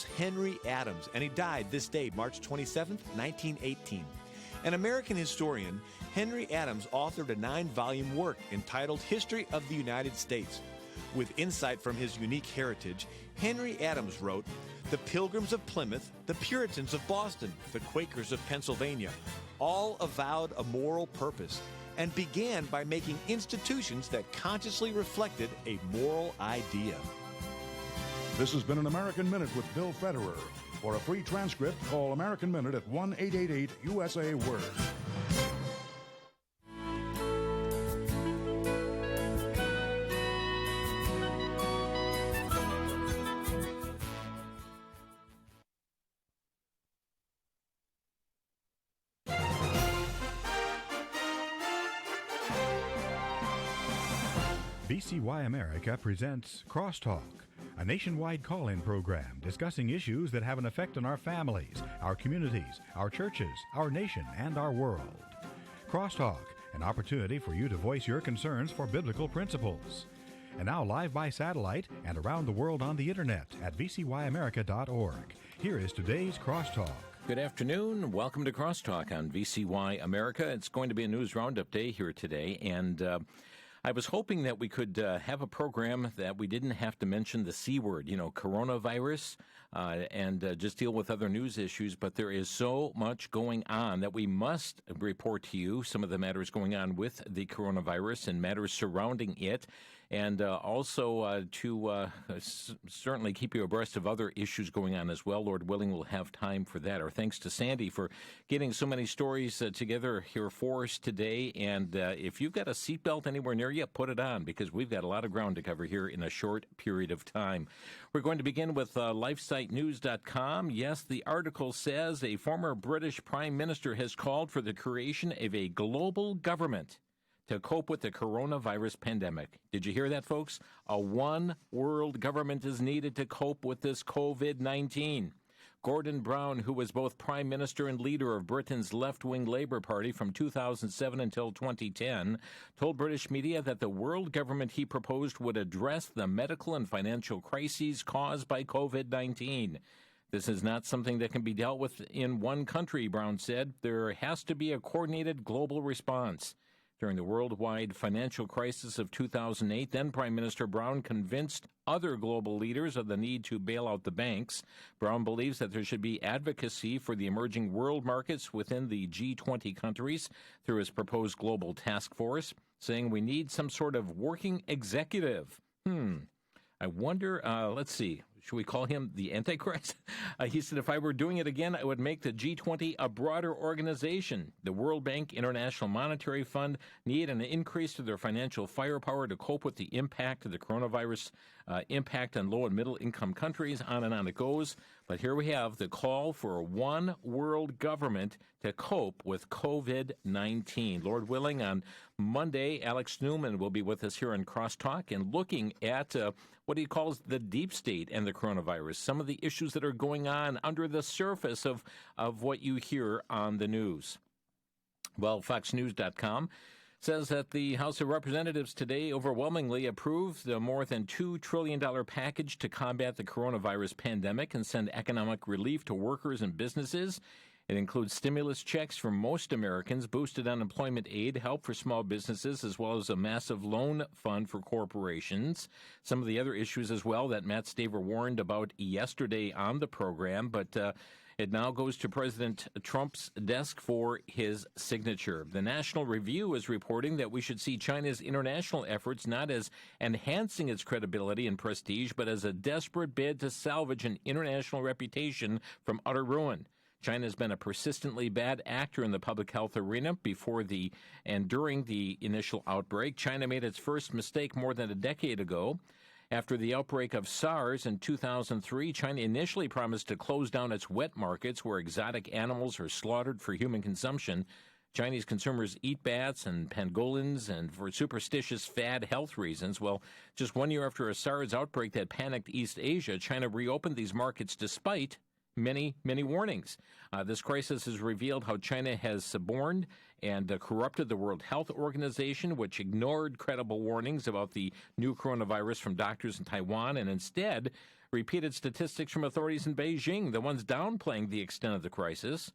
Henry Adams, and he died this day, March 27th, 1918. An American historian, Henry Adams authored a 9-volume work entitled History of the United States. With insight from his unique heritage, Henry Adams wrote, "The Pilgrims of Plymouth, the Puritans of Boston, the Quakers of Pennsylvania, all avowed a moral purpose and began by making institutions that consciously reflected a moral idea." This has been an American Minute with Bill Federer. For a free transcript, call American Minute at 1-888-USA-WORD. VCY America presents Crosstalk, a nationwide call-in program discussing issues that have an effect on our families, our communities, our churches, our nation, and our world. Crosstalk, an opportunity for you to voice your concerns for biblical principles. And now live by satellite and around the world on the internet at vcyamerica.org. Here is today's Crosstalk. Good afternoon. Welcome to Crosstalk on VCY America. It's going to be a news roundup day here today, and I was hoping that we could have a program that we didn't have to mention the C word, coronavirus, and just deal with other news issues. But there is so much going on that we must report to you some of the matters going on with the coronavirus and matters surrounding it. And also to certainly keep you abreast of other issues going on as well. Lord willing, we'll have time for that. Our thanks to Sandy for getting so many stories together here for us today. And if you've got a seatbelt anywhere near you, put it on, because we've got a lot of ground to cover here in a short period of time. We're going to begin with LifeSiteNews.com. Yes, the article says a former British Prime Minister has called for the creation of a global government to cope with the coronavirus pandemic. Did you hear that, folks? A one-world government is needed to cope with this COVID-19. Gordon Brown, who was both Prime Minister and leader of Britain's left-wing Labour Party from 2007 until 2010, told British media that the world government he proposed would address the medical and financial crises caused by COVID-19. This is not something that can be dealt with in one country, Brown said. There has to be a coordinated global response. During the worldwide financial crisis of 2008, then Prime Minister Brown convinced other global leaders of the need to bail out the banks. Brown believes that there should be advocacy for the emerging world markets within the G20 countries through his proposed global task force, saying we need some sort of working executive. I wonder, let's see, should we call him the Antichrist? He said, if I were doing it again, I would make the G20 a broader organization. The World Bank, International Monetary Fund need an increase to their financial firepower to cope with the impact of the coronavirus impact on low and middle income countries. On and on it goes. But here we have the call for one world government to cope with COVID-19. Lord willing, on Monday, Alex Newman will be with us here on Crosstalk and looking at what he calls the deep state and the coronavirus, some of the issues that are going on under the surface of what you hear on the news. Well, FoxNews.com says that the House of Representatives today overwhelmingly approved the more than $2 trillion package to combat the coronavirus pandemic and send economic relief to workers and businesses. It includes stimulus checks for most Americans, boosted unemployment aid, help for small businesses, as well as a massive loan fund for corporations. Some of the other issues as well that Matt Staver warned about yesterday on the program, but it now goes to President Trump's desk for his signature. The National Review is reporting that we should see China's international efforts not as enhancing its credibility and prestige, but as a desperate bid to salvage an international reputation from utter ruin. China has been a persistently bad actor in the public health arena before and during the initial outbreak. China made its first mistake more than a decade ago. After the outbreak of SARS in 2003, China initially promised to close down its wet markets where exotic animals are slaughtered for human consumption. Chinese consumers eat bats and pangolins and for superstitious fad health reasons. Well, just 1 year after a SARS outbreak that panicked East Asia, China reopened these markets despite many warnings. This crisis has revealed how China has suborned and corrupted the World Health Organization, which ignored credible warnings about the new coronavirus from doctors in Taiwan and instead repeated statistics from authorities in Beijing, the ones downplaying the extent of the crisis.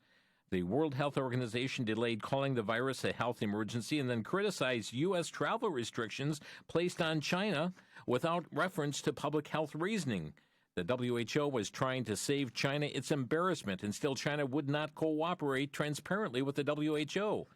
The World Health Organization delayed calling the virus a health emergency and then criticized U.S. travel restrictions placed on China without reference to public health reasoning. The WHO was trying to save China its embarrassment, and still China would not cooperate transparently with the WHO.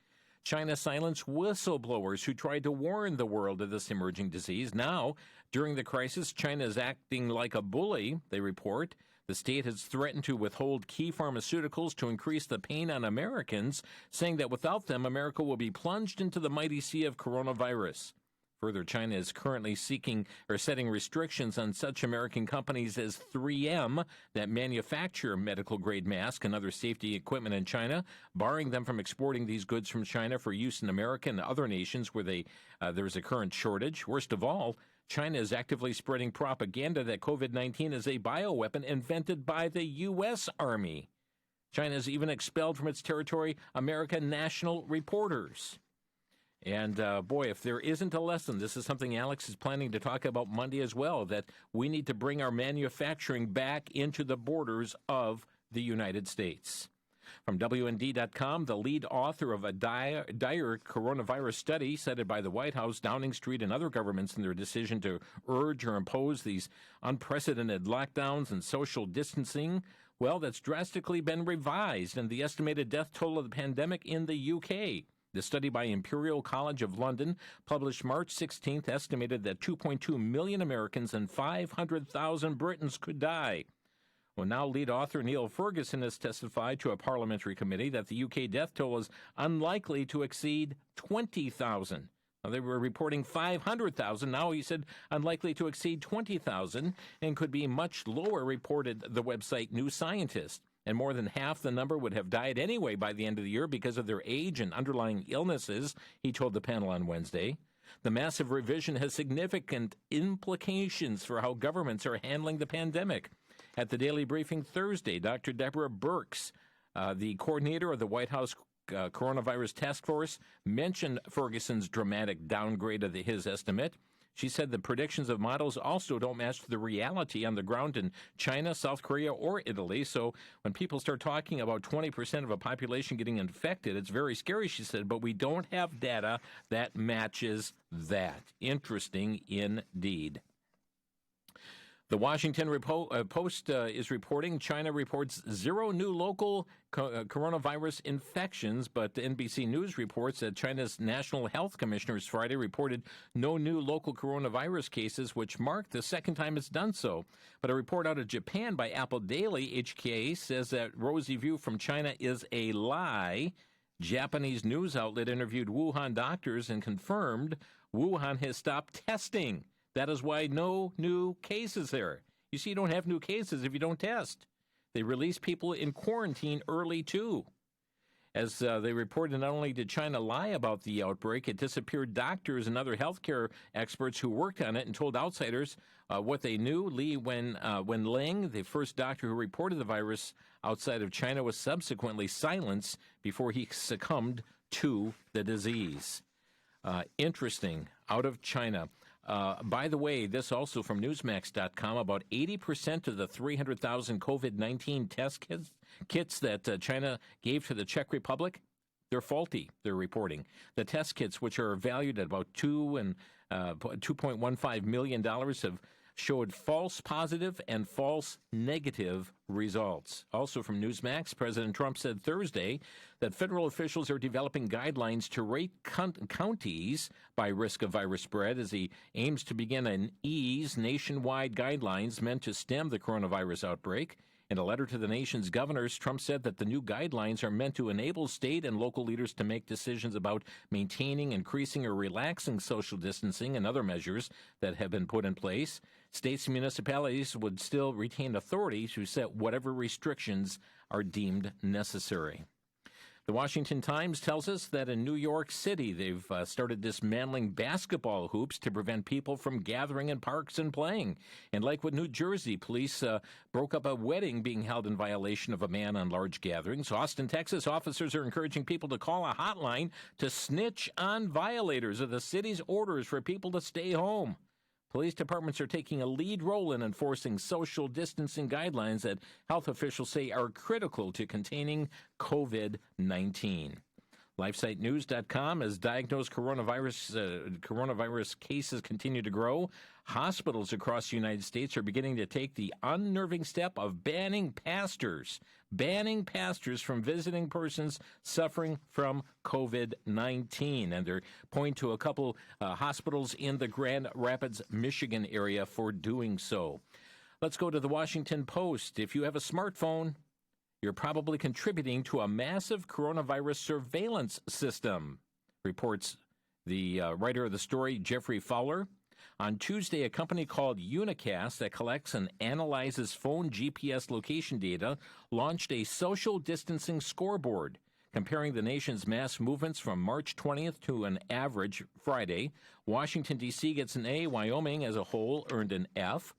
China silenced whistleblowers who tried to warn the world of this emerging disease. Now, during the crisis, China is acting like a bully, they report. The state has threatened to withhold key pharmaceuticals to increase the pain on Americans, saying that without them, America will be plunged into the mighty sea of coronavirus. Further, China is currently setting restrictions on such American companies as 3M that manufacture medical-grade masks and other safety equipment in China, barring them from exporting these goods from China for use in America and other nations where there's a current shortage. Worst of all, China is actively spreading propaganda that COVID-19 is a bioweapon invented by the U.S. Army. China has even expelled from its territory American national reporters. And boy, if there isn't a lesson, this is something Alex is planning to talk about Monday as well, that we need to bring our manufacturing back into the borders of the United States. From WND.com, the lead author of a dire coronavirus study cited by the White House, Downing Street, and other governments in their decision to urge or impose these unprecedented lockdowns and social distancing, well, that's drastically been revised, and the estimated death toll of the pandemic in the UK. The study by Imperial College of London, published March 16th, estimated that 2.2 million Americans and 500,000 Britons could die. Well, now lead author Neil Ferguson has testified to a parliamentary committee that the UK death toll is unlikely to exceed 20,000. Now, they were reporting 500,000. Now he said unlikely to exceed 20,000 and could be much lower, reported the website New Scientist. And more than half the number would have died anyway by the end of the year because of their age and underlying illnesses, he told the panel on Wednesday. The massive revision has significant implications for how governments are handling the pandemic. At the Daily Briefing Thursday, Dr. Deborah Birx, the coordinator of the White House Coronavirus Task Force, mentioned Ferguson's dramatic downgrade of his estimate. She said the predictions of models also don't match the reality on the ground in China, South Korea, or Italy. So when people start talking about 20% of a population getting infected, it's very scary, she said, but we don't have data that matches that. Interesting indeed. The Washington Post is reporting China reports 0 new local coronavirus infections, but NBC News reports that China's National Health Commissioners Friday reported no new local coronavirus cases, which marked the second time it's done so. But a report out of Japan by Apple Daily HK says that rosy view from China is a lie. Japanese news outlet interviewed Wuhan doctors and confirmed Wuhan has stopped testing. That is why no new cases there. You see, you don't have new cases if you don't test. They release people in quarantine early, too. As they reported, not only did China lie about the outbreak, it disappeared doctors and other healthcare experts who worked on it and told outsiders what they knew. Li Wenling, the first doctor who reported the virus outside of China, was subsequently silenced before he succumbed to the disease. Interesting. Out of China. By the way, this also from Newsmax.com, about 80% of the 300,000 COVID-19 test kits that China gave to the Czech Republic, they're faulty, they're reporting. The test kits, which are valued at about $2.15 million, have showed false positive and false negative results. Also from Newsmax, President Trump said Thursday that federal officials are developing guidelines to rate counties by risk of virus spread as he aims to begin an ease nationwide guidelines meant to stem the coronavirus outbreak. In a letter to the nation's governors, Trump said that the new guidelines are meant to enable state and local leaders to make decisions about maintaining, increasing, or relaxing social distancing and other measures that have been put in place. States and municipalities would still retain authority to set whatever restrictions are deemed necessary. The Washington Times tells us that in New York City, they've started dismantling basketball hoops to prevent people from gathering in parks and playing. In Lakewood, New Jersey, police broke up a wedding being held in violation of a ban on large gatherings. Austin, Texas, officers are encouraging people to call a hotline to snitch on violators of the city's orders for people to stay home. Police departments are taking a lead role in enforcing social distancing guidelines that health officials say are critical to containing COVID-19. LifeSiteNews.com, as diagnosed coronavirus cases continue to grow, hospitals across the United States are beginning to take the unnerving step of banning pastors from visiting persons suffering from COVID-19. And they're pointing to a couple hospitals in the Grand Rapids, Michigan area for doing so. Let's go to the Washington Post. If you have a smartphone, you're probably contributing to a massive coronavirus surveillance system, reports the writer of the story, Jeffrey Fowler. On Tuesday, a company called Unicast that collects and analyzes phone GPS location data launched a social distancing scoreboard comparing the nation's mass movements from March 20th to an average Friday. Washington, D.C. gets an A. Wyoming as a whole earned an F.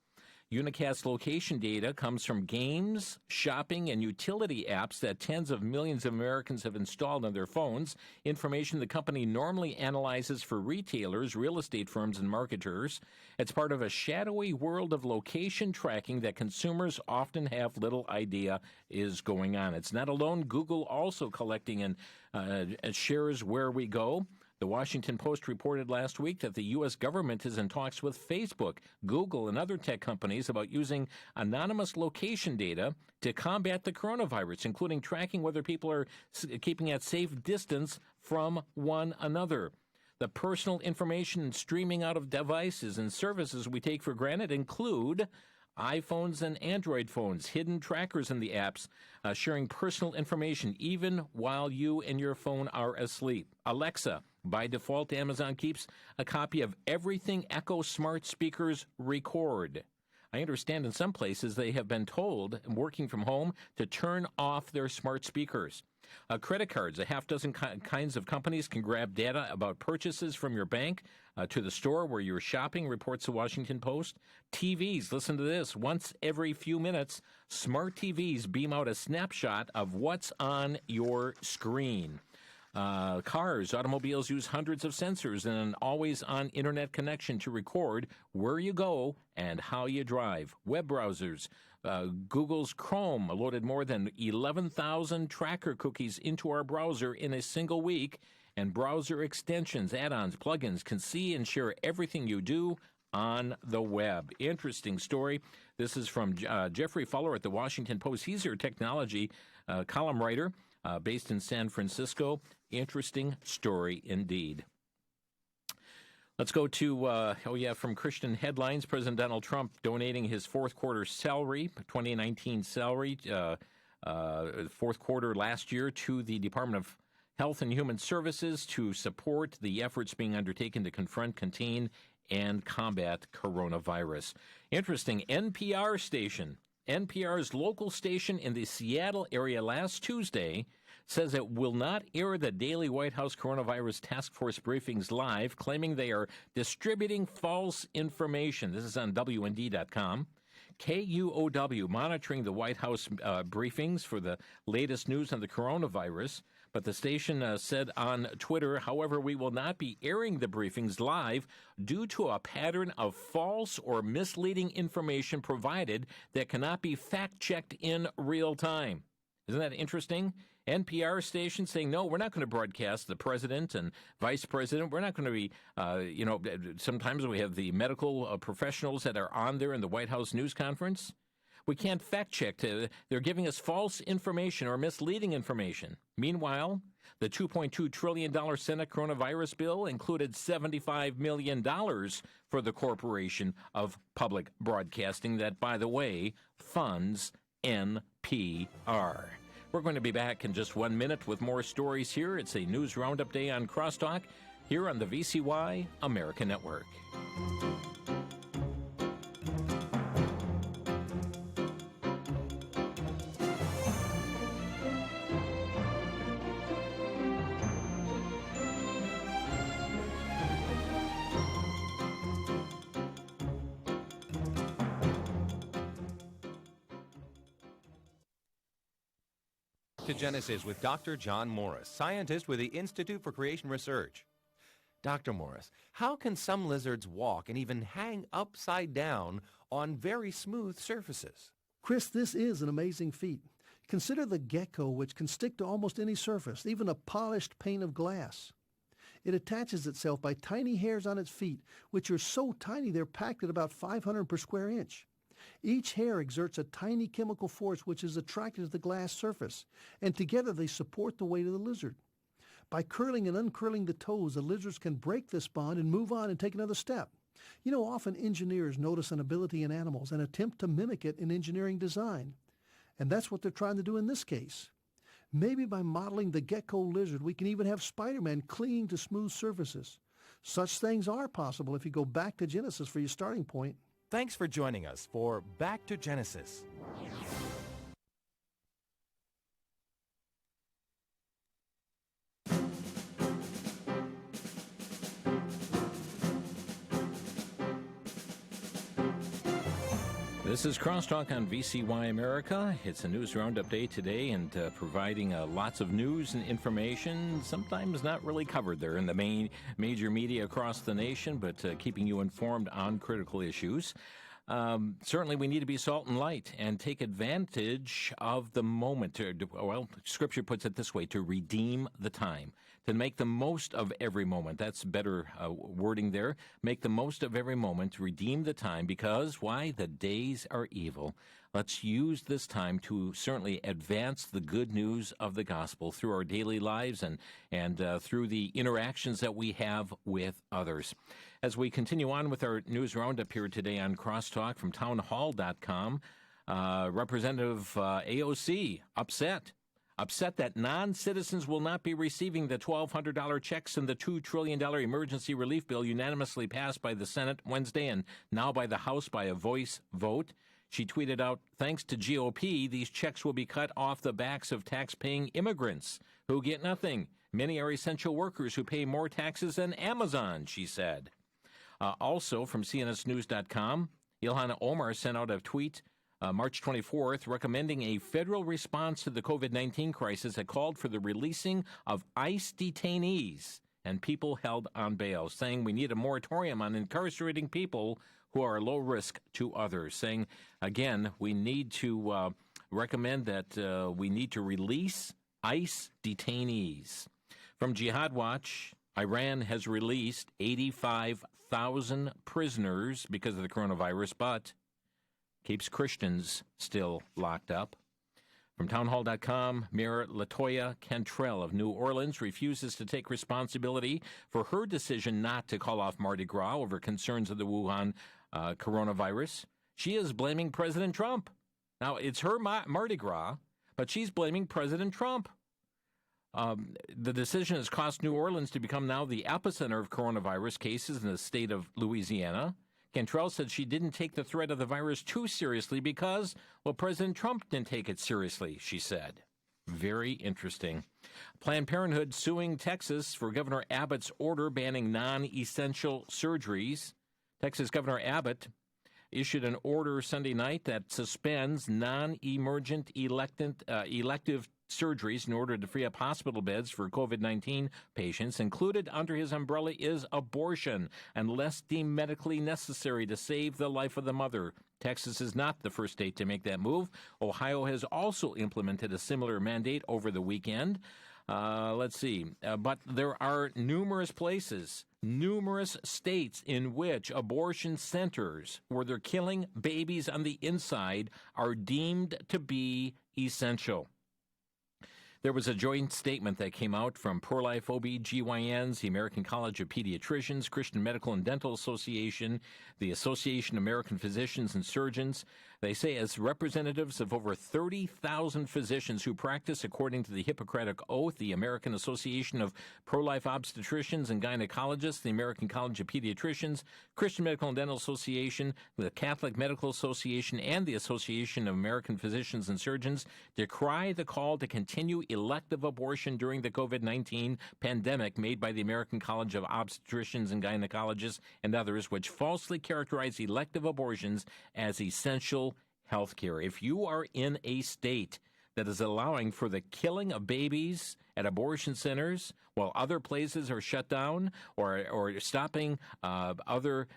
Unicast location data comes from games, shopping, and utility apps that tens of millions of Americans have installed on their phones, information the company normally analyzes for retailers, real estate firms, and marketers. It's part of a shadowy world of location tracking that consumers often have little idea is going on. It's not alone. Google also collecting and shares where we go. The Washington Post reported last week that the U.S. government is in talks with Facebook, Google, and other tech companies about using anonymous location data to combat the coronavirus, including tracking whether people are keeping at safe distance from one another. The personal information streaming out of devices and services we take for granted include iPhones and Android phones, hidden trackers in the apps, sharing personal information even while you and your phone are asleep. Alexa, by default, Amazon keeps a copy of everything Echo smart speakers record. I understand in some places they have been told, working from home, to turn off their smart speakers. Credit cards, a half dozen kinds of companies can grab data about purchases from your bank to the store where you're shopping, reports the Washington Post. TVs, listen to this. Once every few minutes, smart TVs beam out a snapshot of what's on your screen. Cars, automobiles use hundreds of sensors and an always-on internet connection to record where you go and how you drive. Web browsers, Google's Chrome loaded more than 11,000 tracker cookies into our browser in a single week, and browser extensions, add-ons, plugins can see and share everything you do on the web. Interesting story. This is from Jeffrey Fowler at the Washington Post. He's your technology column writer based in San Francisco. Interesting story indeed. Let's go to, from Christian headlines. President Donald Trump donating his fourth quarter salary, 2019 salary, fourth quarter last year, to the Department of Health and Human Services to support the efforts being undertaken to confront, contain, and combat coronavirus. Interesting, NPR's local station in the Seattle area last Tuesday says it will not air the daily White House coronavirus task force briefings live, claiming they are distributing false information. This is on WND.com. KUOW monitoring the White House briefings for the latest news on the coronavirus. But the station said on Twitter, however, we will not be airing the briefings live due to a pattern of false or misleading information provided that cannot be fact-checked in real time. Isn't that interesting? NPR station saying, no, we're not going to broadcast the president and vice president. We're not going to be, sometimes we have the medical professionals that are on there in the White House news conference. We can't fact check. They're giving us false information or misleading information. Meanwhile, the $2.2 trillion Senate coronavirus bill included $75 million for the Corporation of Public Broadcasting that, by the way, funds NPR. We're going to be back in just 1 minute with more stories here. It's a News Roundup Day on Crosstalk here on the VCY America Network. To Genesis with Dr. John Morris, scientist with the Institute for Creation Research. Dr. Morris, how can some lizards walk and even hang upside down on very smooth surfaces? Chris, this is an amazing feat. Consider the gecko, which can stick to almost any surface, even a polished pane of glass. It attaches itself by tiny hairs on its feet, which are so tiny they're packed at about 500 per square inch. Each hair exerts a tiny chemical force which is attracted to the glass surface, and together they support the weight of the lizard. By curling and uncurling the toes, the lizards can break this bond and move on and take another step. You know, often engineers notice an ability in animals and attempt to mimic it in engineering design. And that's what they're trying to do in this case. Maybe by modeling the gecko lizard, we can even have Spider-Man clinging to smooth surfaces. Such things are possible if you go back to Genesis for your starting point. Thanks for joining us for Back to Genesis. This is Crosstalk on VCY America. It's a news roundup day today, and providing lots of news and information, sometimes not really covered there in the major media across the nation, but keeping you informed on critical issues. Certainly we need to be salt and light and take advantage of the moment. Scripture puts it this way, to redeem the time, to make the most of every moment. That's better wording there. Make the most of every moment, to redeem the time, because, why? The days are evil. Let's use this time to certainly advance the good news of the gospel through our daily lives and through the interactions that we have with others. As we continue on with our news roundup here today on Crosstalk from townhall.com, Representative AOC upset that non-citizens will not be receiving the $1,200 checks in the $2 trillion emergency relief bill unanimously passed by the Senate Wednesday and now by the House by a voice vote. She tweeted out, "Thanks to GOP, these checks will be cut off the backs of tax-paying immigrants who get nothing. Many are essential workers who pay more taxes than Amazon," she said. Also from CNSnews.com, Ilhan Omar sent out a tweet March 24th recommending a federal response to the COVID-19 crisis that called for the releasing of ICE detainees and people held on bail, saying we need a moratorium on incarcerating people who are low risk to others, saying, again, we need to recommend that we need to release ICE detainees. From Jihad Watch, Iran has released 85,000 prisoners because of the coronavirus, but keeps Christians still locked up. From townhall.com, Mayor LaToya Cantrell of New Orleans refuses to take responsibility for her decision not to call off Mardi Gras over concerns of the Wuhan coronavirus. She is blaming President Trump. Now, it's her Mardi Gras, but she's blaming President Trump. The decision has cost New Orleans to become now the epicenter of coronavirus cases in the state of Louisiana. Cantrell said she didn't take the threat of the virus too seriously because, well, President Trump didn't take it seriously, she said. Very interesting. Planned Parenthood suing Texas for Governor Abbott's order banning non-essential surgeries. Texas Governor Abbott issued an order Sunday night that suspends non-emergent elective surgeries in order to free up hospital beds for COVID-19 patients. Included under his umbrella is abortion, unless deemed medically necessary to save the life of the mother. Texas is not the first state to make that move. Ohio has also implemented a similar mandate over the weekend. But there are numerous places, numerous states in which abortion centers where they're killing babies on the inside are deemed to be essential. There was a joint statement that came out from pro-life OB-GYNs, the American College of Pediatricians, Christian Medical and Dental Association, the Association of American Physicians and Surgeons. They say as representatives of over 30,000 physicians who practice according to the Hippocratic Oath, the American Association of Pro-Life Obstetricians and Gynecologists, the American College of Pediatricians, Christian Medical and Dental Association, the Catholic Medical Association, and the Association of American Physicians and Surgeons decry the call to continue elective abortion during the COVID-19 pandemic made by the American College of Obstetricians and Gynecologists and others, which falsely characterize elective abortions as essential health care. If you are in a state that is allowing for the killing of babies at abortion centers while other places are shut down or stopping other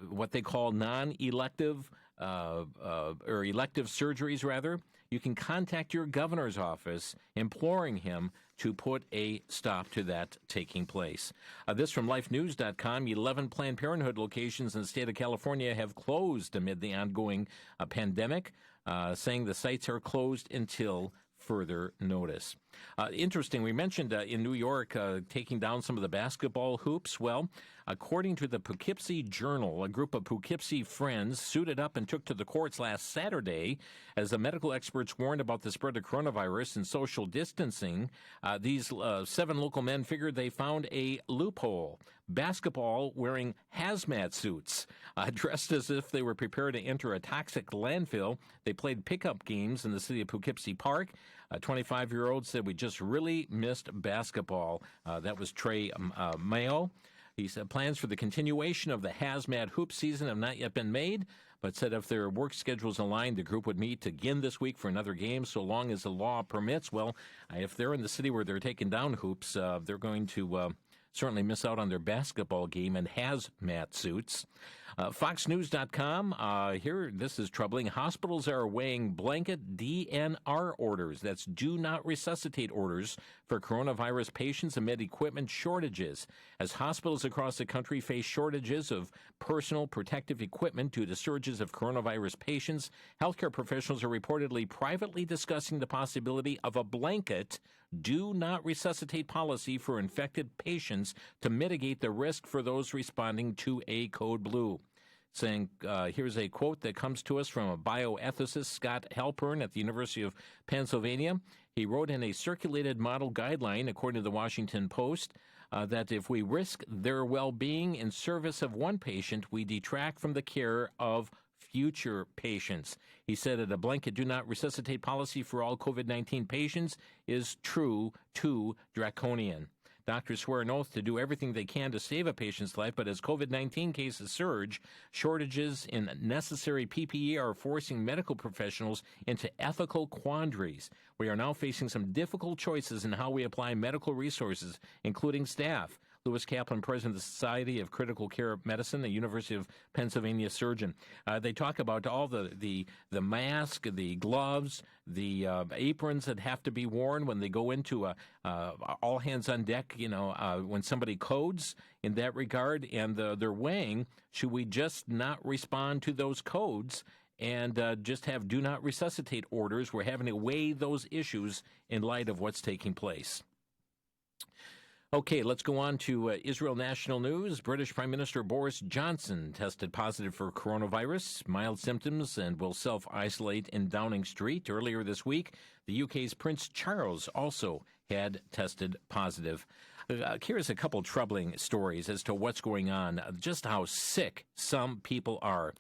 what they call non-elective or elective surgeries, rather, you can contact your governor's office imploring him to put a stop to that taking place. This from lifenews.com. 11 Planned Parenthood locations in the state of California have closed amid the ongoing pandemic, saying the sites are closed until further notice. Interesting, we mentioned in New York taking down some of the basketball hoops. Well, according to the Poughkeepsie Journal, a group of Poughkeepsie friends suited up and took to the courts last Saturday as the medical experts warned about the spread of coronavirus and social distancing. These 7 local men figured they found a loophole. Basketball wearing hazmat suits. Dressed as if they were prepared to enter a toxic landfill, they played pickup games in the city of Poughkeepsie Park. A 25-year-old said, "We just really missed basketball." That was Trey Mayo. He said plans for the continuation of the hazmat hoop season have not yet been made, but said if their work schedules aligned, the group would meet again this week for another game so long as the law permits. Well, if they're in the city where they're taking down hoops, they're going to certainly miss out on their basketball game in hazmat suits. FoxNews.com, here, this is troubling. Hospitals are weighing blanket DNR orders, that's do not resuscitate orders, for coronavirus patients amid equipment shortages. As hospitals across the country face shortages of personal protective equipment due to surges of coronavirus patients, healthcare professionals are reportedly privately discussing the possibility of a blanket do not resuscitate policy for infected patients to mitigate the risk for those responding to a code blue. Saying, here's a quote that comes to us from a bioethicist, Scott Halpern at the University of Pennsylvania. He wrote in a circulated model guideline, according to the Washington Post, that if we risk their well-being in service of one patient, we detract from the care of future patients. He said that a blanket do not resuscitate policy for all COVID-19 patients is too draconian. Doctors swear an oath to do everything they can to save a patient's life, but as COVID-19 cases surge, shortages in necessary PPE are forcing medical professionals into ethical quandaries. We are now facing some difficult choices in how we apply medical resources, including staff. Lewis Kaplan, president of the Society of Critical Care Medicine, the University of Pennsylvania surgeon. They talk about all the mask, the gloves, the aprons that have to be worn when they go into all hands on deck, when somebody codes in that regard, and they're weighing, should we just not respond to those codes and just have do not resuscitate orders? We're having to weigh those issues in light of what's taking place. Okay, let's go on to Israel National News. British Prime Minister Boris Johnson tested positive for coronavirus, mild symptoms, and will self-isolate in Downing Street. Earlier this week, the UK's Prince Charles also had tested positive. Here's a couple troubling stories as to what's going on, just how sick some people are.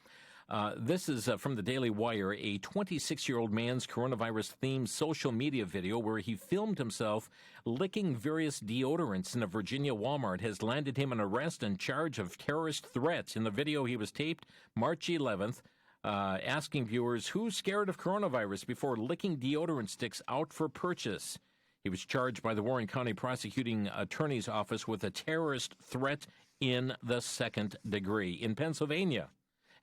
This is from the Daily Wire, a 26-year-old man's coronavirus-themed social media video where he filmed himself licking various deodorants in a Virginia Walmart has landed him an arrest and charge of terrorist threats. In the video, he was taped March 11th, asking viewers, who's scared of coronavirus, before licking deodorant sticks out for purchase. He was charged by the Warren County Prosecuting Attorney's Office with a terrorist threat in the second degree. In Pennsylvania,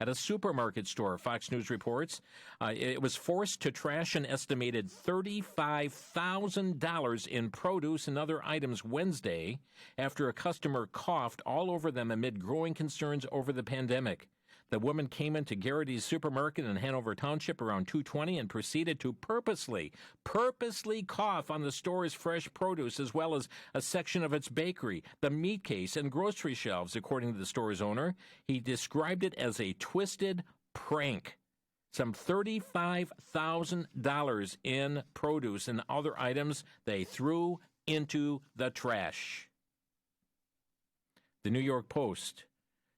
at a supermarket store, Fox News reports, it was forced to trash an estimated $35,000 in produce and other items Wednesday after a customer coughed all over them amid growing concerns over the pandemic. The woman came into Garrity's supermarket in Hanover Township around 2:20 and proceeded to purposely cough on the store's fresh produce as well as a section of its bakery, the meat case, and grocery shelves, according to the store's owner. He described it as a twisted prank. Some $35,000 in produce and other items they threw into the trash. The New York Post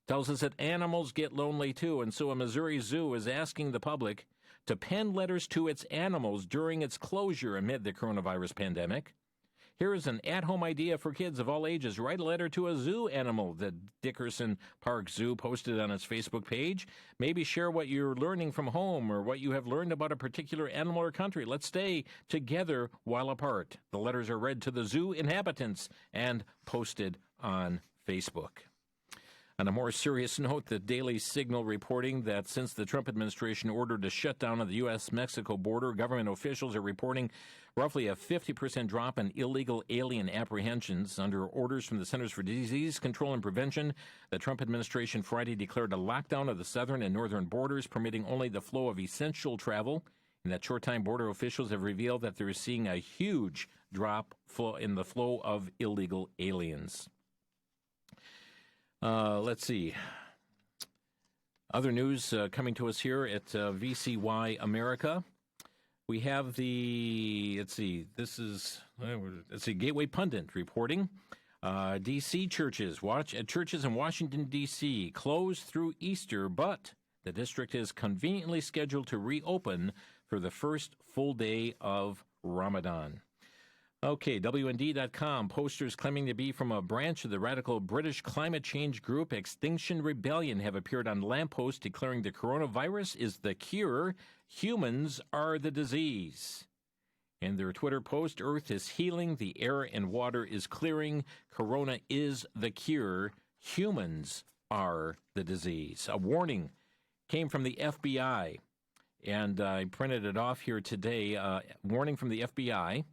tells us that animals get lonely too, and so a Missouri zoo is asking the public to pen letters to its animals during its closure amid the coronavirus pandemic. Here's an at-home idea for kids of all ages. Write a letter to a zoo animal, the Dickerson Park Zoo posted on its Facebook page. Maybe share what you're learning from home or what you have learned about a particular animal or country. Let's stay together while apart. The letters are read to the zoo inhabitants and posted on Facebook. On a more serious note, the Daily Signal reporting that since the Trump administration ordered a shutdown of the U.S.-Mexico border, government officials are reporting roughly a 50% drop in illegal alien apprehensions. Under orders from the Centers for Disease Control and Prevention, the Trump administration Friday declared a lockdown of the southern and northern borders, permitting only the flow of essential travel. In that short time, border officials have revealed that they're seeing a huge drop in the flow of illegal aliens. Let's see. Other news coming to us here at VCY America. We have Gateway Pundit reporting. D.C. churches in Washington, D.C. closed through Easter, but the district is conveniently scheduled to reopen for the first full day of Ramadan. Okay, WND.com. Posters claiming to be from a branch of the radical British climate change group Extinction Rebellion have appeared on lampposts declaring the coronavirus is the cure. Humans are the disease. In their Twitter post, Earth is healing, the air and water is clearing, corona is the cure, humans are the disease. A warning came from the FBI, and I printed it off here today. Warning from the FBI.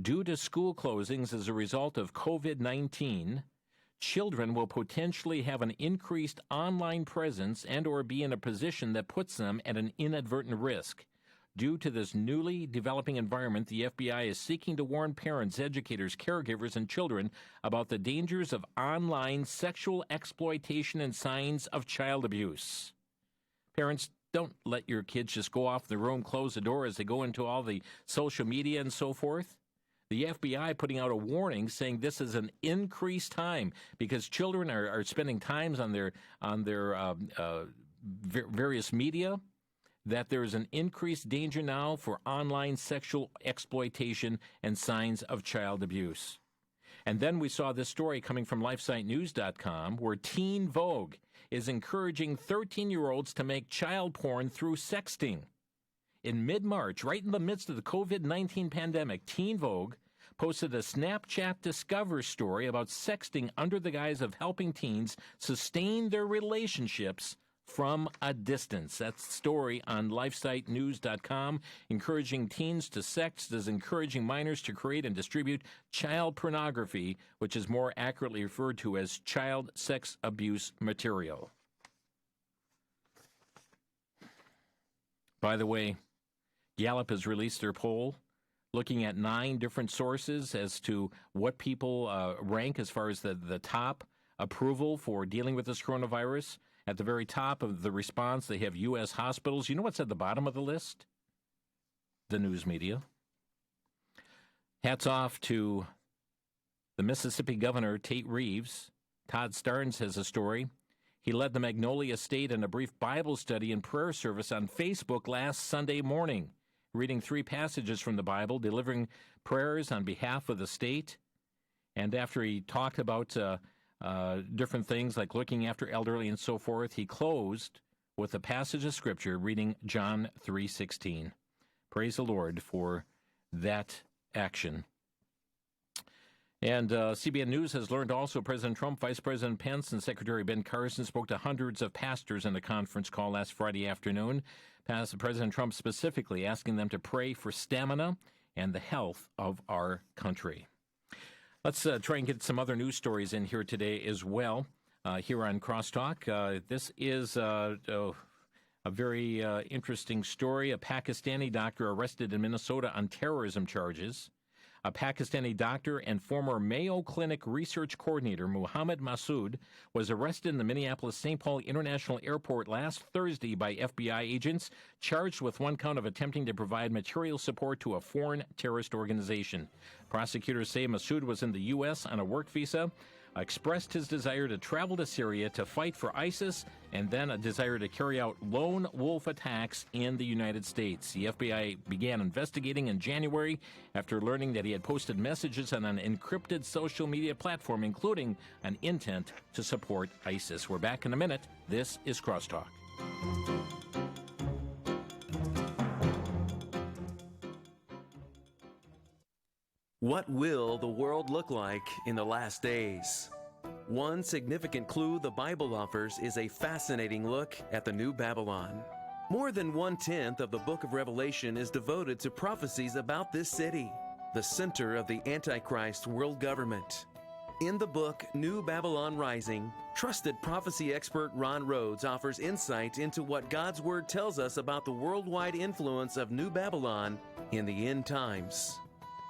Due to school closings as a result of COVID-19, children will potentially have an increased online presence and or be in a position that puts them at an inadvertent risk. Due to this newly developing environment, the FBI is seeking to warn parents, educators, caregivers, and children about the dangers of online sexual exploitation and signs of child abuse. Parents, don't let your kids just go off the room, close the door as they go into all the social media and so forth. The FBI putting out a warning saying this is an increased time because children are spending times on their various media, that there is an increased danger now for online sexual exploitation and signs of child abuse. And then we saw this story coming from LifeSiteNews.com where Teen Vogue is encouraging 13-year-olds to make child porn through sexting. In mid-March, right in the midst of the COVID-19 pandemic, Teen Vogue posted a Snapchat Discover story about sexting under the guise of helping teens sustain their relationships from a distance. That's the story on LifeSiteNews.com. Encouraging teens to sext is encouraging minors to create and distribute child pornography, which is more accurately referred to as child sex abuse material. By the way, Gallup has released their poll looking at 9 different sources as to what people rank as far as the top approval for dealing with this coronavirus. At the very top of the response, they have U.S. hospitals. You know what's at the bottom of the list? The news media. Hats off to the Mississippi governor, Tate Reeves. Todd Starnes has a story. He led the Magnolia State in a brief Bible study and prayer service on Facebook last Sunday morning, reading 3 passages from the Bible, delivering prayers on behalf of the state. And after he talked about different things like looking after elderly and so forth, he closed with a passage of Scripture reading John 3:16. Praise the Lord for that action. And CBN News has learned also President Trump, Vice President Pence, and Secretary Ben Carson spoke to hundreds of pastors in a conference call last Friday afternoon. President Trump specifically asking them to pray for stamina and the health of our country. Let's try and get some other news stories in here today as well, here on Crosstalk. This is a very interesting story. A Pakistani doctor arrested in Minnesota on terrorism charges. A Pakistani doctor and former Mayo Clinic research coordinator, Muhammad Massoud, was arrested in the Minneapolis-St. Paul International Airport last Thursday by FBI agents, charged with 1 count of attempting to provide material support to a foreign terrorist organization. Prosecutors say Massoud was in the U.S. on a work visa expressed his desire to travel to Syria to fight for ISIS and then a desire to carry out lone wolf attacks in the United States. The FBI began investigating in January after learning that he had posted messages on an encrypted social media platform, including an intent to support ISIS. We're back in a minute. This is Crosstalk. What will the world look like in the last days? One significant clue the Bible offers is a fascinating look at the New Babylon. More than 1/10 of the book of Revelation is devoted to prophecies about this city, the center of the Antichrist world government. In the book New Babylon Rising, trusted prophecy expert Ron Rhodes offers insight into what God's Word tells us about the worldwide influence of New Babylon in the end times.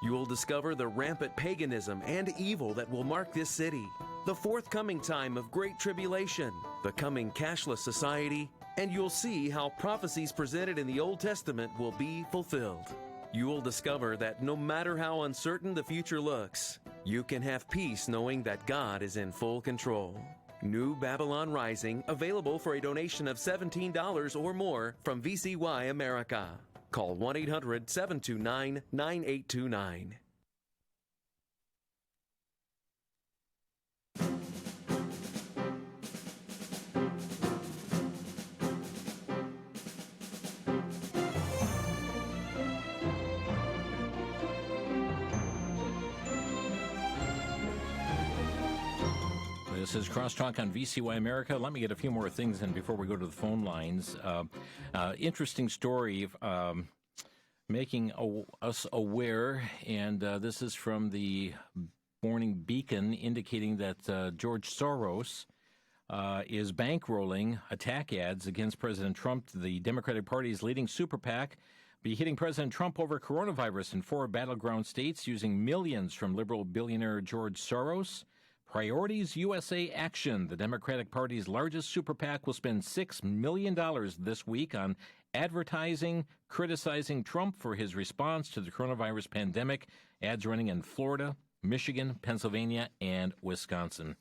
You will discover the rampant paganism and evil that will mark this city, the forthcoming time of great tribulation, the coming cashless society, and you'll see how prophecies presented in the Old Testament will be fulfilled. You will discover that no matter how uncertain the future looks, you can have peace knowing that God is in full control. New Babylon Rising, available for a donation of $17 or more from VCY America. Call 1-800-729-9829. This is Crosstalk on VCY America. Let me get a few more things in before we go to the phone lines. Interesting story making us aware, and this is from the Morning Beacon, indicating that George Soros is bankrolling attack ads against President Trump. The Democratic Party's leading super PAC be hitting President Trump over coronavirus in 4 battleground states using millions from liberal billionaire George Soros. Priorities USA Action, the Democratic Party's largest super PAC, will spend $6 million this week on advertising, criticizing Trump for his response to the coronavirus pandemic. Ads running in Florida, Michigan, Pennsylvania, and Wisconsin.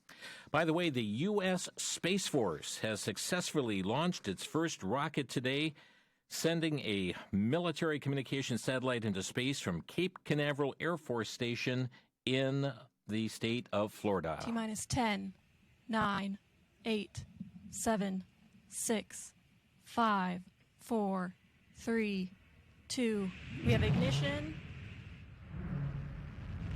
By the way, the U.S. Space Force has successfully launched its first rocket today, sending a military communications satellite into space from Cape Canaveral Air Force Station in the state of Florida. T-minus 10, 9, 8, 7, 6, 5, 4, 3, 2. We have ignition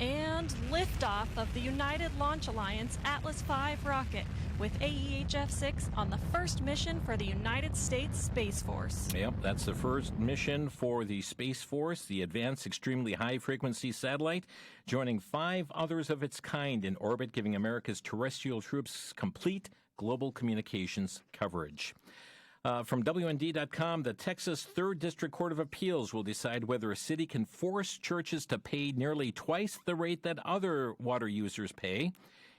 and liftoff of the United Launch Alliance Atlas V rocket with AEHF-6 on the first mission for the United States Space Force. Yep, that's the first mission for the Space Force, the Advanced Extremely High Frequency Satellite, joining 5 others of its kind in orbit, giving America's terrestrial troops complete global communications coverage. From WND.com, the Texas 3rd District Court of Appeals will decide whether a city can force churches to pay nearly twice the rate that other water users pay.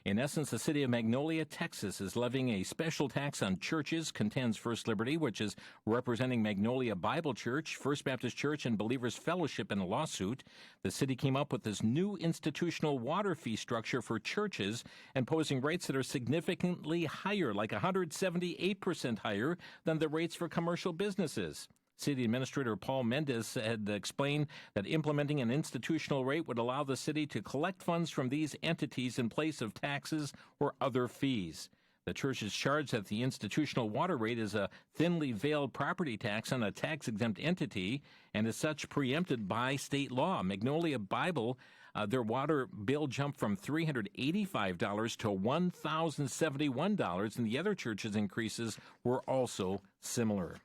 In essence, the city of Magnolia, Texas, is levying a special tax on churches, contends First Liberty, which is representing Magnolia Bible Church, First Baptist Church, and Believers Fellowship in a lawsuit. The city came up with this new institutional water fee structure for churches, imposing rates that are significantly higher, like 178% higher than the rates for commercial businesses. City Administrator Paul Mendez had explained that implementing an institutional rate would allow the city to collect funds from these entities in place of taxes or other fees. The church is charged that the institutional water rate is a thinly veiled property tax on a tax-exempt entity and is such preempted by state law. Magnolia Bible, their water bill jumped from $385 to $1,071, and the other churches' increases were also similar.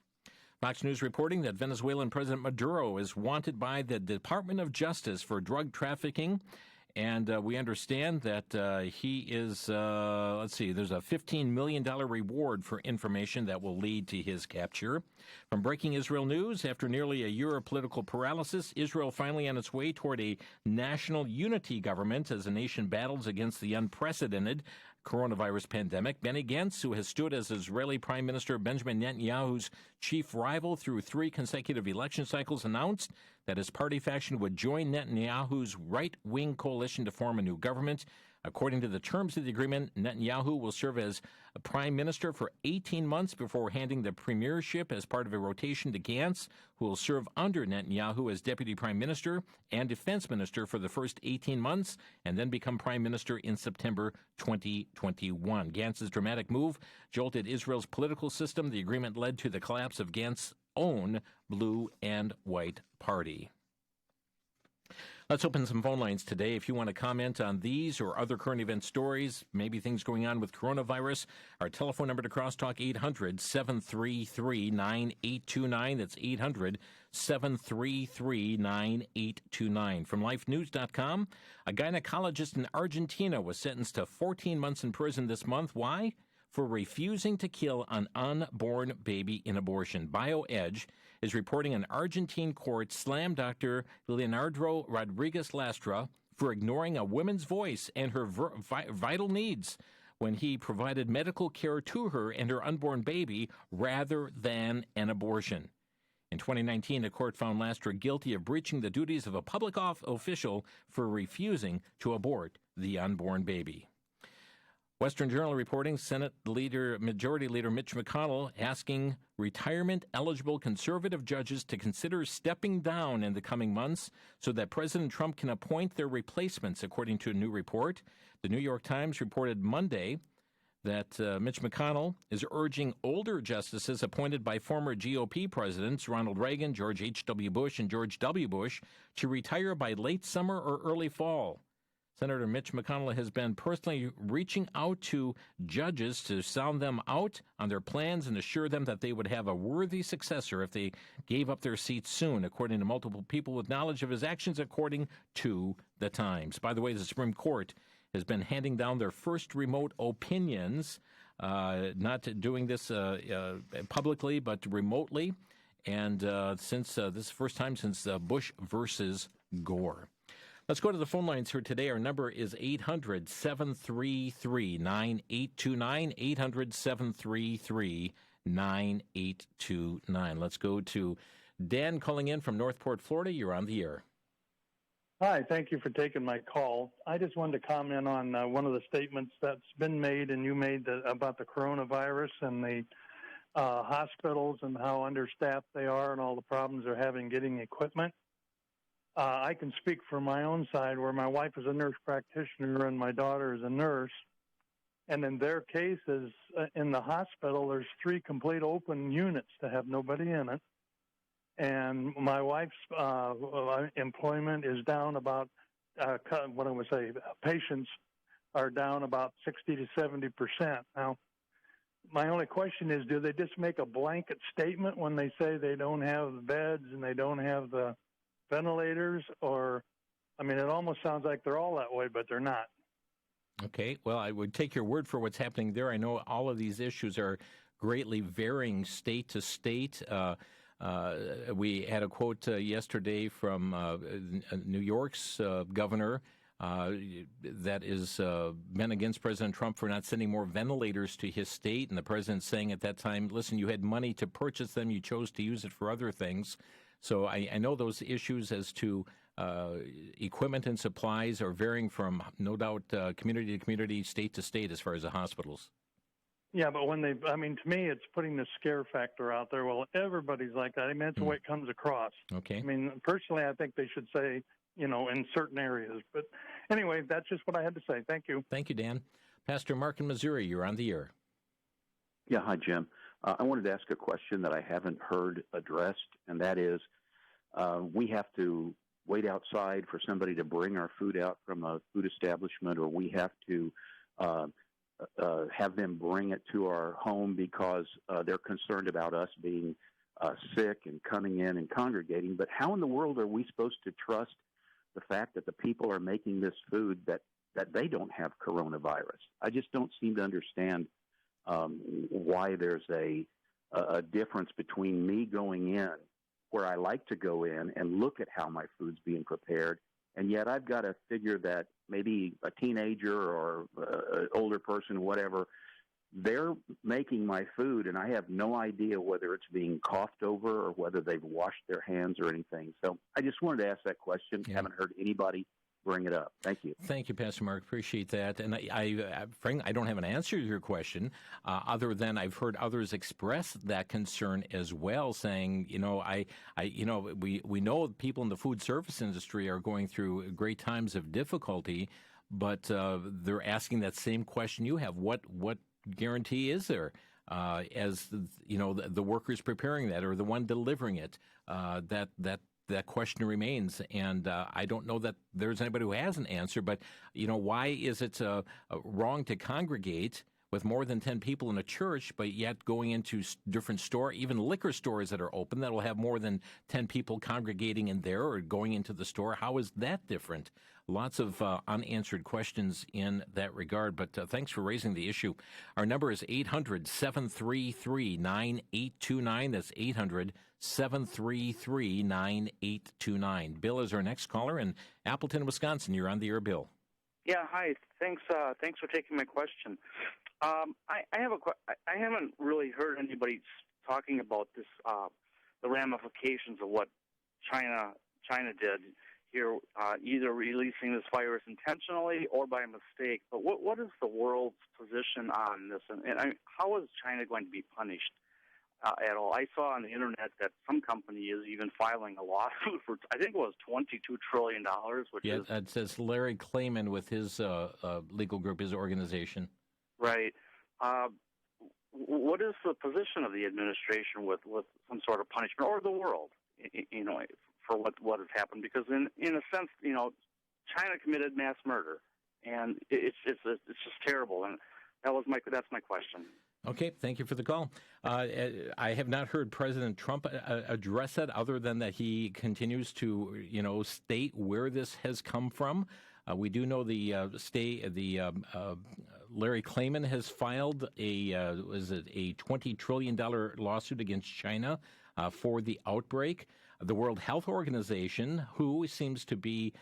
Fox News reporting that Venezuelan President Maduro is wanted by the Department of Justice for drug trafficking. And we understand that he is, there's a $15 million reward for information that will lead to his capture. From Breaking Israel News, after nearly a year of political paralysis, Israel finally on its way toward a national unity government as the nation battles against the unprecedented coronavirus pandemic. Benny Gantz, who has stood as Israeli Prime Minister Benjamin Netanyahu's chief rival through 3 consecutive election cycles, announced that his party faction would join Netanyahu's right-wing coalition to form a new government. According to the terms of the agreement, Netanyahu will serve as a prime minister for 18 months before handing the premiership as part of a rotation to Gantz, who will serve under Netanyahu as deputy prime minister and defense minister for the first 18 months and then become prime minister in September 2021. Gantz's dramatic move jolted Israel's political system. The agreement led to the collapse of Gantz's own blue and white party. Let's open some phone lines today. If you want to comment on these or other current event stories, maybe things going on with coronavirus, our telephone number to Crosstalk, 800-733-9829. That's 800-733-9829. From lifenews.com, a gynecologist in Argentina was sentenced to 14 months in prison this month. Why? For refusing to kill an unborn baby in abortion. BioEdge is reporting an Argentine court slammed Dr. Leonardo Rodriguez Lastra for ignoring a woman's voice and her vital needs when he provided medical care to her and her unborn baby rather than an abortion. In 2019, the court found Lastra guilty of breaching the duties of a public official for refusing to abort the unborn baby. Western Journal reporting Senate Majority Leader Mitch McConnell asking retirement-eligible conservative judges to consider stepping down in the coming months so that President Trump can appoint their replacements, according to a new report. The New York Times reported Monday that Mitch McConnell is urging older justices appointed by former GOP presidents Ronald Reagan, George H.W. Bush, and George W. Bush to retire by late summer or early fall. Senator Mitch McConnell has been personally reaching out to judges to sound them out on their plans and assure them that they would have a worthy successor if they gave up their seats soon, according to multiple people with knowledge of his actions, according to the Times. By the way, the Supreme Court has been handing down their first remote opinions, not doing this publicly, but remotely, and since this is the first time since Bush versus Gore. Let's go to the phone lines here today. Our number is 800-733-9829, 800-733-9829. Let's go to Dan calling in from Northport, Florida. You're on the air. Hi, thank you for taking my call. I just wanted to comment on one of the statements that's been made and you made about the coronavirus and the hospitals and how understaffed they are and all the problems they're having getting equipment. I can speak from my own side where my wife is a nurse practitioner and my daughter is a nurse. And in their cases, in the hospital, there's 3 complete open units to have nobody in it. And my wife's employment is down about, patients are down about 60 to 70%. Now, my only question is, do they just make a blanket statement when they say they don't have beds and they don't have the ventilators? Or, I mean, it almost sounds like they're all that way, but they're not. Okay, well, I would take your word for what's happening there. I know all of these issues are greatly varying state to state. We had a quote yesterday from New York's governor that is been against President Trump for not sending more ventilators to his state. And the president saying at that time, listen, you had money to purchase them. You chose to use it for other things. So I know those issues as to equipment and supplies are varying from, no doubt, community to community, state to state as far as the hospitals. Yeah, but when to me, it's putting the scare factor out there. Well, everybody's like that. I mean, that's the way it comes across. Okay. I mean, personally, I think they should say, in certain areas. But anyway, that's just what I had to say. Thank you. Thank you, Dan. Pastor Mark in Missouri, you're on the air. Yeah, hi, Jim. I wanted to ask a question that I haven't heard addressed, and that is we have to wait outside for somebody to bring our food out from a food establishment, or we have to have them bring it to our home because they're concerned about us being sick and coming in and congregating. But how in the world are we supposed to trust the fact that the people are making this food that they don't have coronavirus? I just don't seem to understand why there's a difference between me going in where I like to go in and look at how my food's being prepared, and yet I've got to figure that maybe a teenager or an older person, whatever, they're making my food, and I have no idea whether it's being coughed over or whether they've washed their hands or anything. So I just wanted to ask that question. Yeah. Haven't heard anybody bring it up. Thank you. Thank you, Pastor Mark. Appreciate that. And Frank, I don't have an answer to your question, other than I've heard others express that concern as well, saying, we know people in the food service industry are going through great times of difficulty, but they're asking that same question you have. What guarantee is there? As the workers preparing that or the one delivering it, that question remains, and I don't know that there's anybody who has an answer. But why is it wrong to congregate with more than 10 people in a church, but yet going into different store, even liquor stores that are open that will have more than 10 people congregating in there or going into the store? How is that different? Lots of unanswered questions in that regard, but thanks for raising the issue. Our number is 800-733-9829. That's 800-733-9829. Bill is our next caller in Appleton, Wisconsin. You're on the air, Bill. Yeah, hi. Thanks for taking my question. I haven't really heard anybody talking about this, the ramifications of what China did here, either releasing this virus intentionally or by mistake. But what is the world's position on this, and how is China going to be punished at all? I saw on the internet that some company is even filing a lawsuit for, I think it was $22 trillion, which is... Yeah, it says Larry Klayman with his legal group, his organization. Right. What is the position of the administration with some sort of punishment, or the world, for what has happened? Because in a sense, China committed mass murder, and it's just terrible. And that's my question. Okay, thank you for the call. I have not heard President Trump address it, other than that he continues to, state where this has come from. We do know Larry Klayman has filed a $20 trillion lawsuit against China for the outbreak. The World Health Organization, who seems to be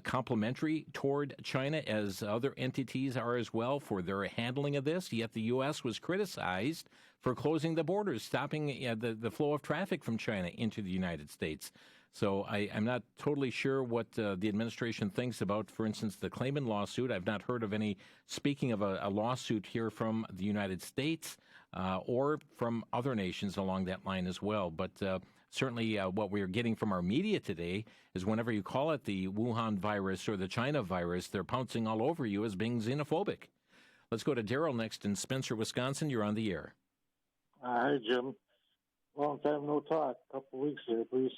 complimentary toward China, as other entities are as well, for their handling of this. Yet the U.S. was criticized for closing the borders, stopping the flow of traffic from China into the United States. So I'm not totally sure what the administration thinks about, for instance, the Klayman lawsuit. I've not heard of any speaking of a lawsuit here from the United States or from other nations along that line as well. But certainly what we're getting from our media today is whenever you call it the Wuhan virus or the China virus, they're pouncing all over you as being xenophobic. Let's go to Daryl next in Spencer, Wisconsin. You're on the air. Hi, Jim. Long time no talk. A couple weeks here, please.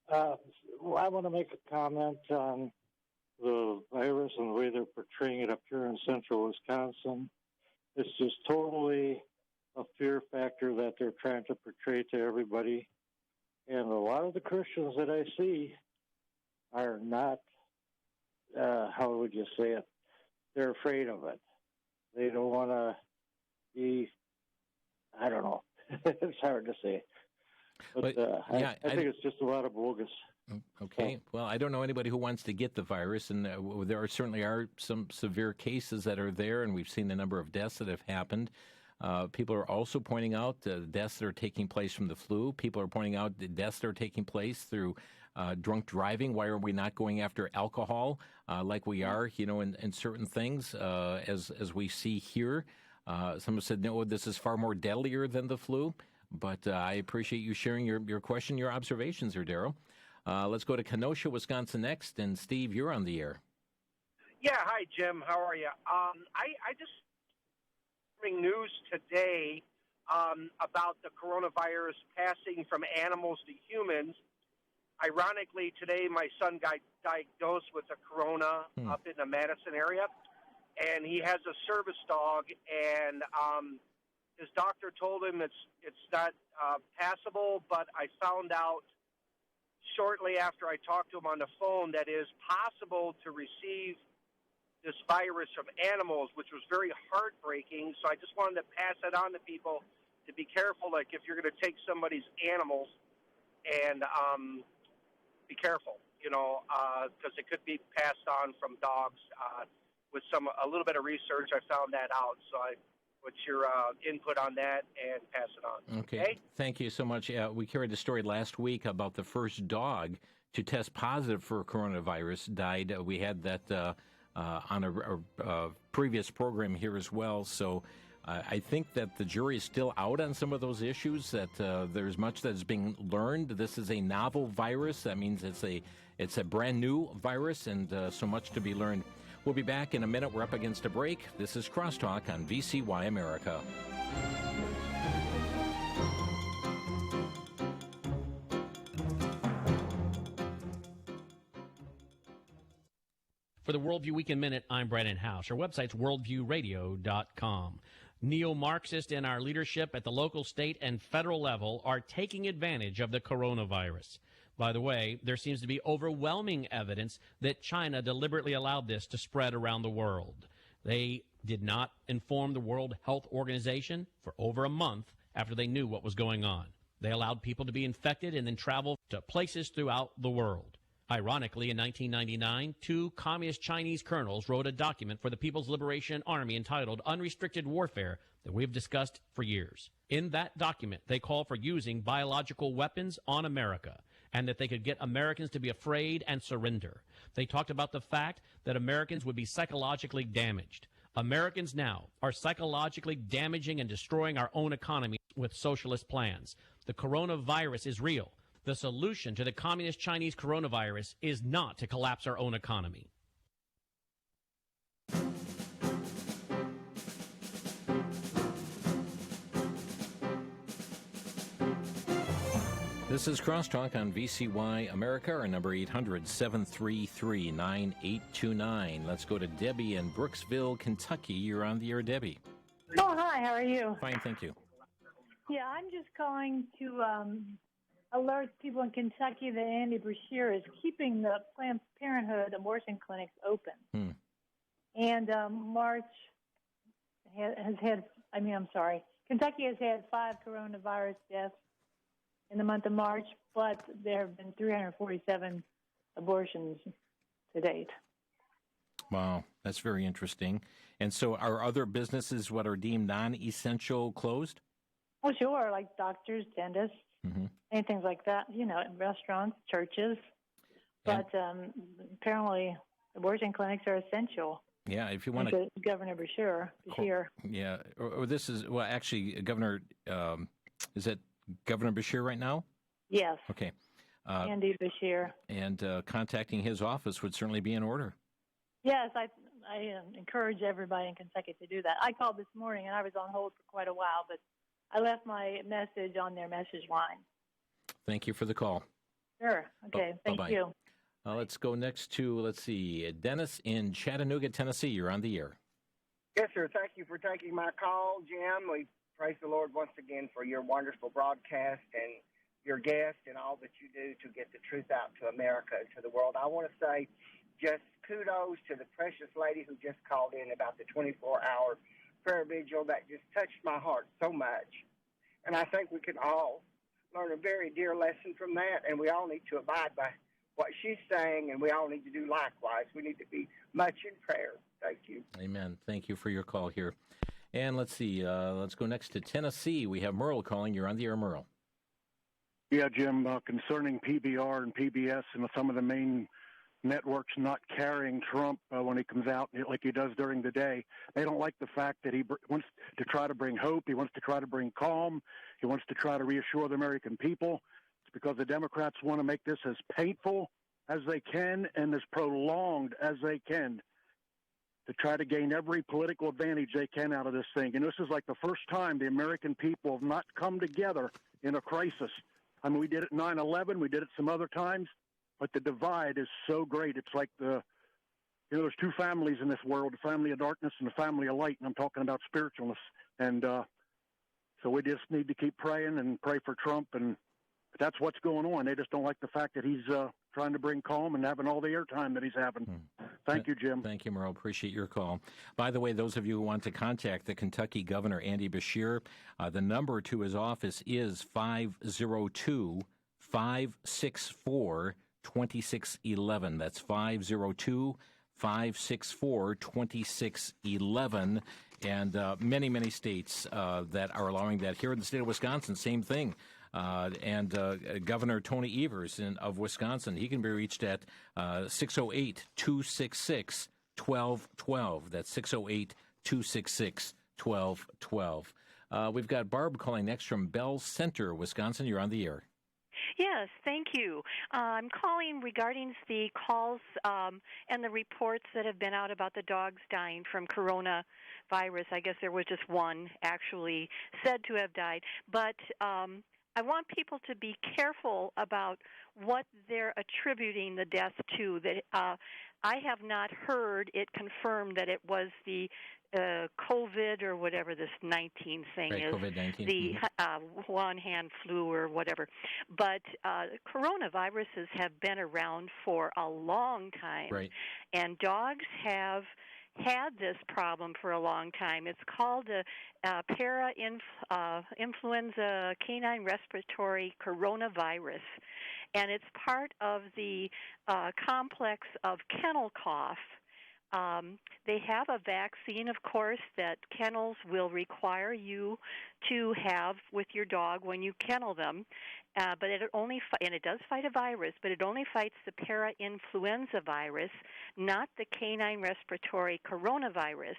I want to make a comment on the virus and the way they're portraying it up here in central Wisconsin. It's just totally a fear factor that they're trying to portray to everybody. And a lot of the Christians that I see are not, how would you say it? They're afraid of it. They don't want to be, I don't know. It's hard to say. But I think it's just a lot of bogus. Okay. Well, I don't know anybody who wants to get the virus, and there certainly are some severe cases that are there, and we've seen the number of deaths that have happened. People are also pointing out the deaths that are taking place from the flu. People are pointing out the deaths that are taking place through drunk driving. Why are we not going after alcohol like we are, in certain things, as we see here? Someone said, no, this is far more deadlier than the flu. But I appreciate you sharing your question, your observations here, Daryl. Let's go to Kenosha, Wisconsin next. And Steve, you're on the air. Yeah, hi, Jim. How are you? I just bring news today about the coronavirus passing from animals to humans. Ironically, today my son got diagnosed with a corona up in the Madison area, and he has a service dog, and his doctor told him it's not passable, but I found out shortly after I talked to him on the phone that it is possible to receive this virus from animals, which was very heartbreaking. So I just wanted to pass that on to people to be careful, like if you're going to take somebody's animals, and be careful, because it could be passed on from dogs. With a little bit of research, I found that out. So what's your input on that, and pass it on. Okay. Thank you so much. We carried a story last week about the first dog to test positive for coronavirus died. We had that on a previous program here as well. So I think that the jury is still out on some of those issues, that there's much that is being learned. This is a novel virus. That means it's a brand new virus, and so much to be learned. We'll be back in a minute. We're up against a break. This is Crosstalk on VCY America. For the Worldview Weekend Minute, I'm Brandon House. Our website's worldviewradio.com. Neo-Marxists in our leadership at the local, state, and federal level are taking advantage of the coronavirus. By the way, there seems to be overwhelming evidence that China deliberately allowed this to spread around the world. They did not inform the World Health Organization for over a month after they knew what was going on. They allowed people to be infected and then travel to places throughout the world. Ironically, in 1999, two communist Chinese colonels wrote a document for the People's Liberation Army entitled Unrestricted Warfare that we've discussed for years. In that document, they call for using biological weapons on America, and that they could get Americans to be afraid and surrender. They talked about the fact that Americans would be psychologically damaged. Americans now are psychologically damaging and destroying our own economy with socialist plans. The coronavirus is real. The solution to the communist Chinese coronavirus is not to collapse our own economy. This is Crosstalk on VCY America. Our number 800-733-9829. Let's go to Debbie in Brooksville, Kentucky. You're on the air, Debbie. Oh, hi. How are you? Fine, thank you. Yeah, I'm just calling to alert people in Kentucky that Andy Brashear is keeping the Planned Parenthood abortion clinics open. And Kentucky has had 5 coronavirus deaths in the month of March, but there have been 347 abortions to date. Wow, that's very interesting. And so are other businesses what are deemed non-essential closed? Oh, sure, like doctors, dentists, and things like that, restaurants, churches. But apparently abortion clinics are essential. Yeah, if you want to... Governor Brashear. Yeah, or this is, well, actually, Governor, is it Governor Brashear right now? Yes. Okay. Andy Brashear. And contacting his office would certainly be in order. Yes, I encourage everybody in Kentucky to do that. I called this morning, and I was on hold for quite a while, but I left my message on their message line. Thank you for the call. Sure. Okay. Thank you. Let's go next to, Dennis in Chattanooga, Tennessee. You're on the air. Yes, sir. Thank you for taking my call, Jim. We praise the Lord once again for your wonderful broadcast and your guests and all that you do to get the truth out to America and to the world. I want to say just kudos to the precious lady who just called in about the 24-hour prayer vigil. That just touched my heart so much. And I think we can all learn a very dear lesson from that, and we all need to abide by what she's saying, and we all need to do likewise. We need to be much in prayer. Thank you. Amen. Thank you for your call here. And let's see, let's go next to Tennessee. We have Merle calling. You're on the air, Merle. Yeah, Jim, concerning PBR and PBS and some of the main networks not carrying Trump when he comes out like he does during the day. They don't like the fact that he wants to try to bring hope. He wants to try to bring calm. He wants to try to reassure the American people. It's because the Democrats want to make this as painful as they can and as prolonged as they can to try to gain every political advantage they can out of this thing. And this is like the first time the American people have not come together in a crisis. I mean, we did it 9/11. We did it some other times. But the divide is so great. It's like there's two families in this world, the family of darkness and the family of light, and I'm talking about spiritualness. And so we just need to keep praying and pray for Trump, and that's what's going on. They just don't like the fact that he's trying to bring calm and having all the airtime that he's having. Thank you, Jim. Thank you, Merle. Appreciate your call. By the way, those of you who want to contact the Kentucky Governor, Andy Brashear, the number to his office is 502-564-2611. That's 502-564-2611. And many, many states that are allowing that. Here in the state of Wisconsin, same thing. and Governor Tony Evers of Wisconsin. He can be reached at 608-266-1212. That's 608-266-1212. We've got Barb calling next from Bell Center, Wisconsin. You're on the air. Yes, thank you. I'm calling regarding the calls and the reports that have been out about the dogs dying from coronavirus. I guess there was just one actually said to have died. But I want people to be careful about what they're attributing the death to. That I have not heard it confirmed that it was the COVID or whatever this 19 thing is, COVID-19. the Wuhan flu or whatever. But coronaviruses have been around for a long time, right. And dogs have had this problem for a long time. It's called a para-influenza canine respiratory coronavirus, and it's part of the complex of kennel cough. They have a vaccine, of course, that kennels will require you to have with your dog when you kennel them, but it only and it does fight a virus, but it only fights the para-influenza virus, not the canine respiratory coronavirus.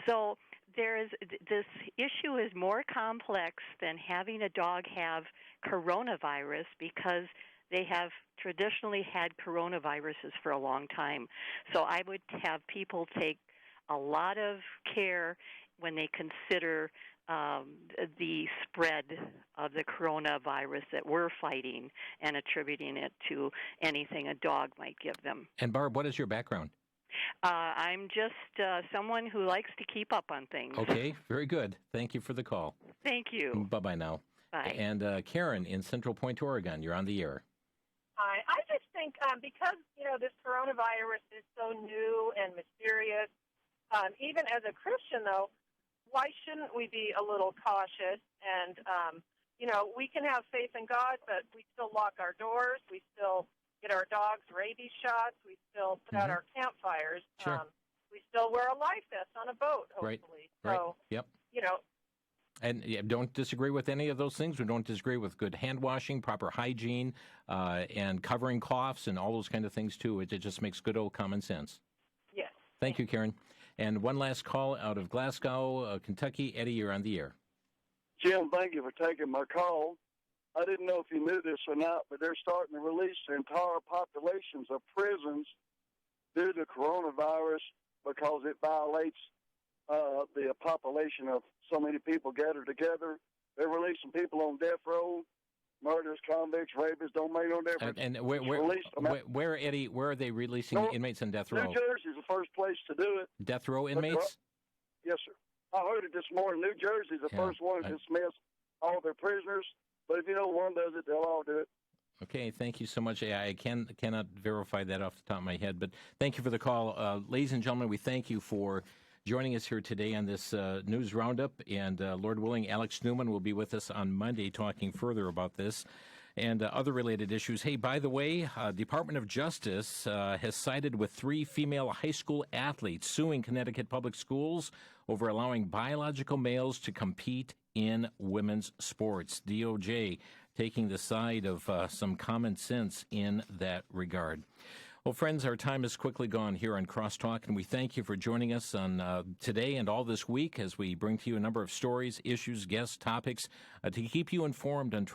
So this issue is more complex than having a dog have coronavirus because they have traditionally had coronaviruses for a long time. So I would have people take a lot of care when they consider the spread of the coronavirus that we're fighting and attributing it to anything a dog might give them. And Barb, what is your background? I'm just someone who likes to keep up on things. Okay, very good. Thank you for the call. Thank you. Bye-bye now. Bye. And Karen in Central Point, Oregon, you're on the air. Hi. I just think because, this coronavirus is so new and mysterious, even as a Christian, though, why shouldn't we be a little cautious? And, we can have faith in God, but we still lock our doors. We still get our dogs rabies shots. We still put out our campfires. Sure. We still wear a life vest on a boat, hopefully. Right. So, Yep. And don't disagree with any of those things. We don't disagree with good hand washing, proper hygiene, and covering coughs and all those kind of things, too. It just makes good old common sense. Yes. Thank you, Karen. And one last call out of Glasgow, Kentucky. Eddie, you're on the air. Jim, thank you for taking my call. I didn't know if you knew this or not, but they're starting to release the entire populations of prisons due to coronavirus because it violates the population of so many people gathered together. They're releasing people on death row, murderers, convicts, rapists, don't make no difference. And where, Eddie, where are they releasing inmates on death row? New Jersey's the first place to do it. Death row inmates? Yes, sir. I heard it this morning. New Jersey's the first one to dismiss all their prisoners. But if one does it, they'll all do it. Okay, thank you so much. I cannot verify that off the top of my head, but thank you for the call. Ladies and gentlemen, we thank you for joining us here today on this news roundup. And Lord willing, Alex Newman will be with us on Monday talking further about this and other related issues. Hey, by the way, Department of Justice has sided with 3 female high school athletes suing Connecticut public schools over allowing biological males to compete in women's sports. DOJ taking the side of some common sense in that regard. Well, friends, our time is quickly gone here on Crosstalk, and we thank you for joining us on today and all this week as we bring to you a number of stories, issues, guests, topics to keep you informed on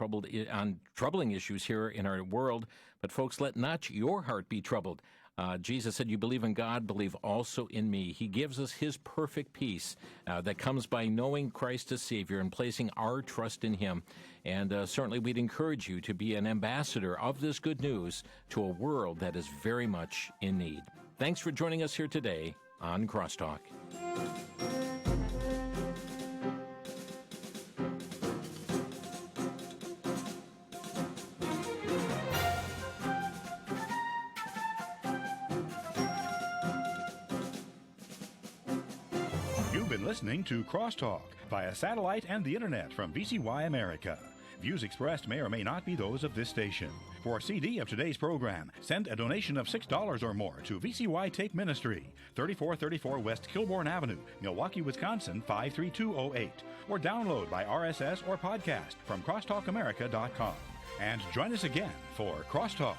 troubling issues here in our world. But, folks, let not your heart be troubled. Jesus said, you believe in God, believe also in me. He gives us his perfect peace that comes by knowing Christ as Savior and placing our trust in him. And certainly we'd encourage you to be an ambassador of this good news to a world that is very much in need. Thanks for joining us here today on Crosstalk. Listening to Crosstalk via satellite and the internet from VCY America. Views expressed may or may not be those of this station. For a CD of today's program, send a donation of $6 or more to VCY Take Ministry, 3434 West Kilbourne Avenue, Milwaukee, Wisconsin, 53208. Or download by RSS or podcast from CrosstalkAmerica.com. And join us again for Crosstalk.